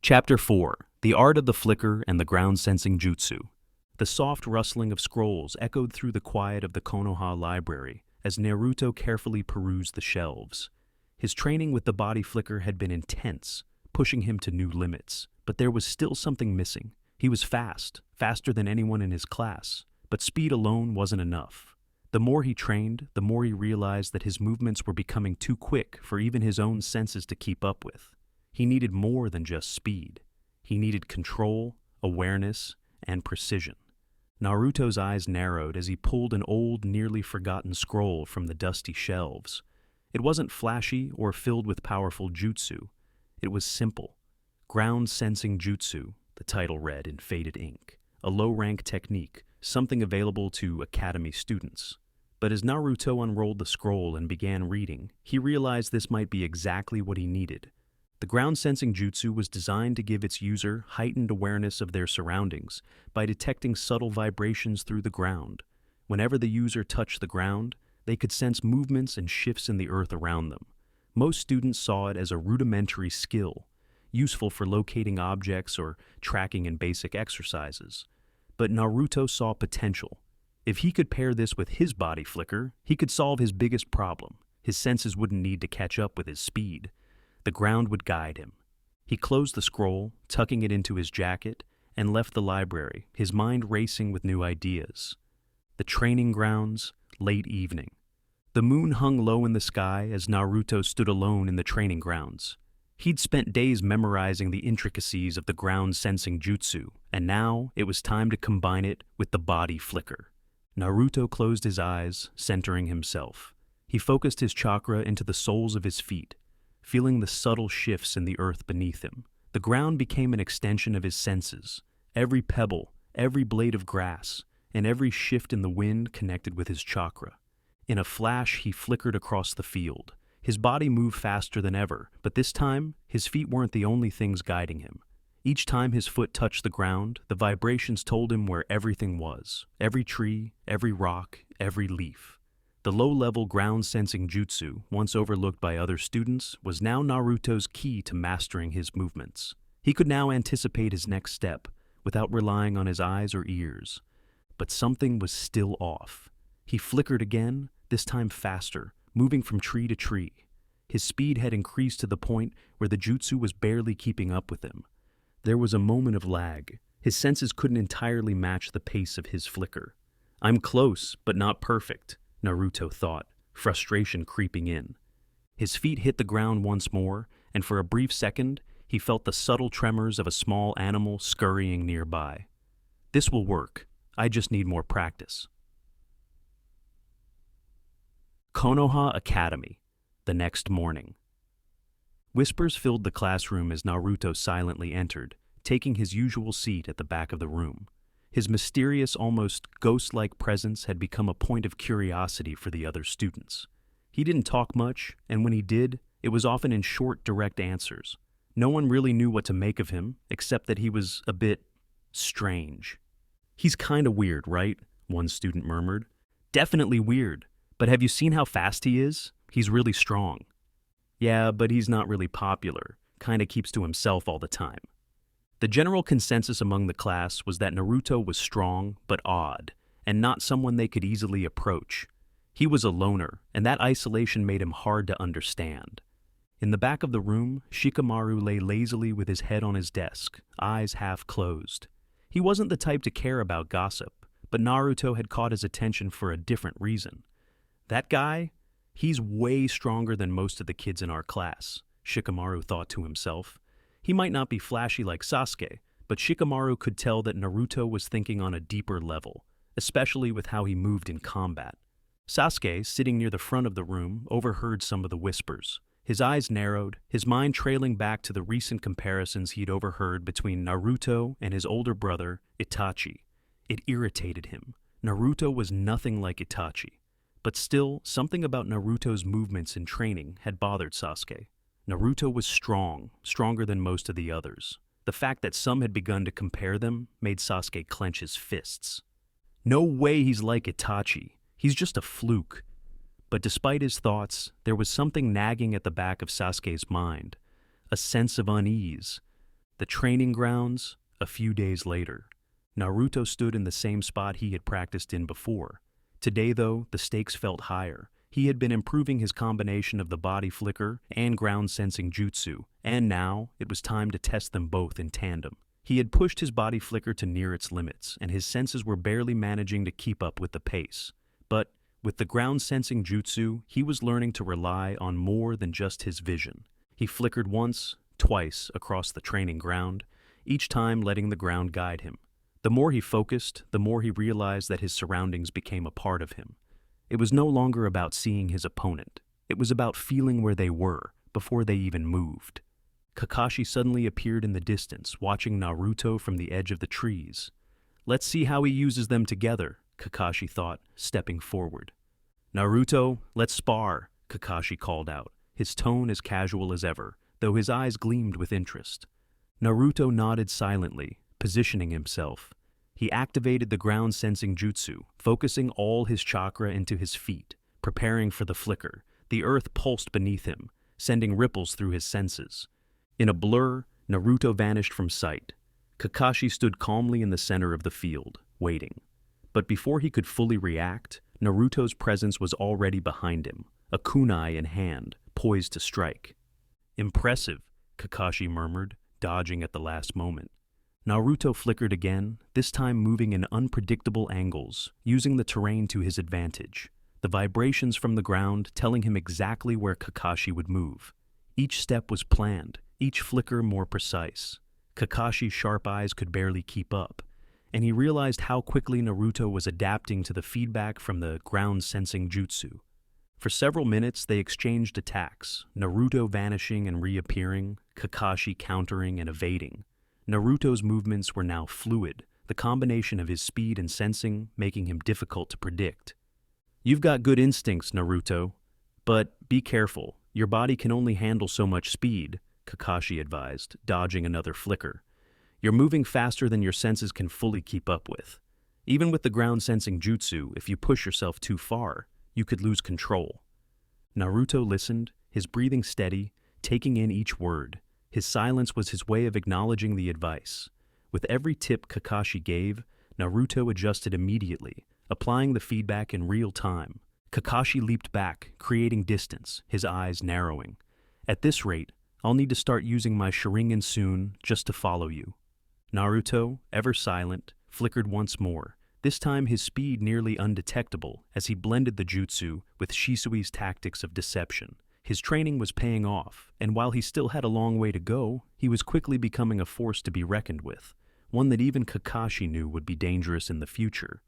Chapter 4: The Art of the Flicker and the Ground-Sensing Jutsu. The soft rustling of scrolls echoed through the quiet of the Konoha library as Naruto carefully perused the shelves. His training with the body flicker had been intense, pushing him to new limits, but there was still something missing. He was fast, faster than anyone in his class, but speed alone wasn't enough. The more he trained, the more he realized that his movements were becoming too quick for even his own senses to keep up with. He needed more than just speed. He needed control, awareness, and precision. Naruto's eyes narrowed as he pulled an old, nearly forgotten scroll from the dusty shelves. It wasn't flashy or filled with powerful jutsu. It was simple. Ground-Sensing Jutsu, the title read in faded ink. A low-rank technique, something available to academy students. But as Naruto unrolled the scroll and began reading, he realized this might be exactly what he needed. The ground-sensing jutsu was designed to give its user heightened awareness of their surroundings by detecting subtle vibrations through the ground. Whenever the user touched the ground, they could sense movements and shifts in the earth around them. Most students saw it as a rudimentary skill, useful for locating objects or tracking in basic exercises. But Naruto saw potential. If he could pair this with his body flicker, he could solve his biggest problem. His senses wouldn't need to catch up with his speed. The ground would guide him. He closed the scroll, tucking it into his jacket, and left the library, his mind racing with new ideas. The training grounds, late evening. The moon hung low in the sky as Naruto stood alone in the training grounds. He'd spent days memorizing the intricacies of the ground-sensing jutsu, and now it was time to combine it with the body flicker. Naruto closed his eyes, centering himself. He focused his chakra into the soles of his feet, feeling the subtle shifts in the earth beneath him. The ground became an extension of his senses. Every pebble, every blade of grass, and every shift in the wind connected with his chakra. In a flash, he flickered across the field. His body moved faster than ever, but this time, his feet weren't the only things guiding him. Each time his foot touched the ground, the vibrations told him where everything was. Every tree, every rock, every leaf. The low-level ground-sensing jutsu, once overlooked by other students, was now Naruto's key to mastering his movements. He could now anticipate his next step, without relying on his eyes or ears. But something was still off. He flickered again, this time faster, moving from tree to tree. His speed had increased to the point where the jutsu was barely keeping up with him. There was a moment of lag. His senses couldn't entirely match the pace of his flicker. "I'm close, but not perfect," Naruto thought, frustration creeping in. His feet hit the ground once more, and for a brief second, he felt the subtle tremors of a small animal scurrying nearby. "This will work. I just need more practice." Konoha Academy, the next morning. Whispers filled the classroom as Naruto silently entered, taking his usual seat at the back of the room. His mysterious, almost ghost-like presence had become a point of curiosity for the other students. He didn't talk much, and when he did, it was often in short, direct answers. No one really knew what to make of him, except that he was a bit strange. "He's kinda weird, right?" one student murmured. "Definitely weird, but have you seen how fast he is? He's really strong." "Yeah, but he's not really popular, kinda keeps to himself all the time." The general consensus among the class was that Naruto was strong but odd, and not someone they could easily approach. He was a loner, and that isolation made him hard to understand. In the back of the room, Shikamaru lay lazily with his head on his desk, eyes half closed. He wasn't the type to care about gossip, but Naruto had caught his attention for a different reason. "That guy? He's way stronger than most of the kids in our class," Shikamaru thought to himself. He might not be flashy like Sasuke, but Shikamaru could tell that Naruto was thinking on a deeper level, especially with how he moved in combat. Sasuke, sitting near the front of the room, overheard some of the whispers. His eyes narrowed, his mind trailing back to the recent comparisons he'd overheard between Naruto and his older brother, Itachi. It irritated him. Naruto was nothing like Itachi. But still, something about Naruto's movements and training had bothered Sasuke. Naruto was strong, stronger than most of the others. The fact that some had begun to compare them made Sasuke clench his fists. "No way he's like Itachi. He's just a fluke." But despite his thoughts, there was something nagging at the back of Sasuke's mind, a sense of unease. The training grounds, a few days later. Naruto stood in the same spot he had practiced in before. Today, though, the stakes felt higher. He had been improving his combination of the body flicker and ground-sensing jutsu, and now it was time to test them both in tandem. He had pushed his body flicker to near its limits, and his senses were barely managing to keep up with the pace. But with the ground-sensing jutsu, he was learning to rely on more than just his vision. He flickered once, twice across the training ground, each time letting the ground guide him. The more he focused, the more he realized that his surroundings became a part of him. It was no longer about seeing his opponent. It was about feeling where they were before they even moved. Kakashi suddenly appeared in the distance, watching Naruto from the edge of the trees. "Let's see how he uses them together," Kakashi thought, stepping forward. "Naruto, let's spar," Kakashi called out, his tone as casual as ever, though his eyes gleamed with interest. Naruto nodded silently, positioning himself. He activated the ground-sensing jutsu, focusing all his chakra into his feet, preparing for the flicker. The earth pulsed beneath him, sending ripples through his senses. In a blur, Naruto vanished from sight. Kakashi stood calmly in the center of the field, waiting. But before he could fully react, Naruto's presence was already behind him, a kunai in hand, poised to strike. "Impressive," Kakashi murmured, dodging at the last moment. Naruto flickered again, this time moving in unpredictable angles, using the terrain to his advantage, the vibrations from the ground telling him exactly where Kakashi would move. Each step was planned, each flicker more precise. Kakashi's sharp eyes could barely keep up, and he realized how quickly Naruto was adapting to the feedback from the ground-sensing jutsu. For several minutes, they exchanged attacks, Naruto vanishing and reappearing, Kakashi countering and evading. Naruto's movements were now fluid, the combination of his speed and sensing making him difficult to predict. "You've got good instincts, Naruto, but be careful. Your body can only handle so much speed," Kakashi advised, dodging another flicker. "You're moving faster than your senses can fully keep up with. Even with the ground-sensing jutsu, if you push yourself too far, you could lose control." Naruto listened, his breathing steady, taking in each word. His silence was his way of acknowledging the advice. With every tip Kakashi gave, Naruto adjusted immediately, applying the feedback in real time. Kakashi leaped back, creating distance, his eyes narrowing. "At this rate, I'll need to start using my Sharingan soon just to follow you." Naruto, ever silent, flickered once more, this time his speed nearly undetectable as he blended the jutsu with Shisui's tactics of deception. His training was paying off, and while he still had a long way to go, he was quickly becoming a force to be reckoned with, one that even Kakashi knew would be dangerous in the future.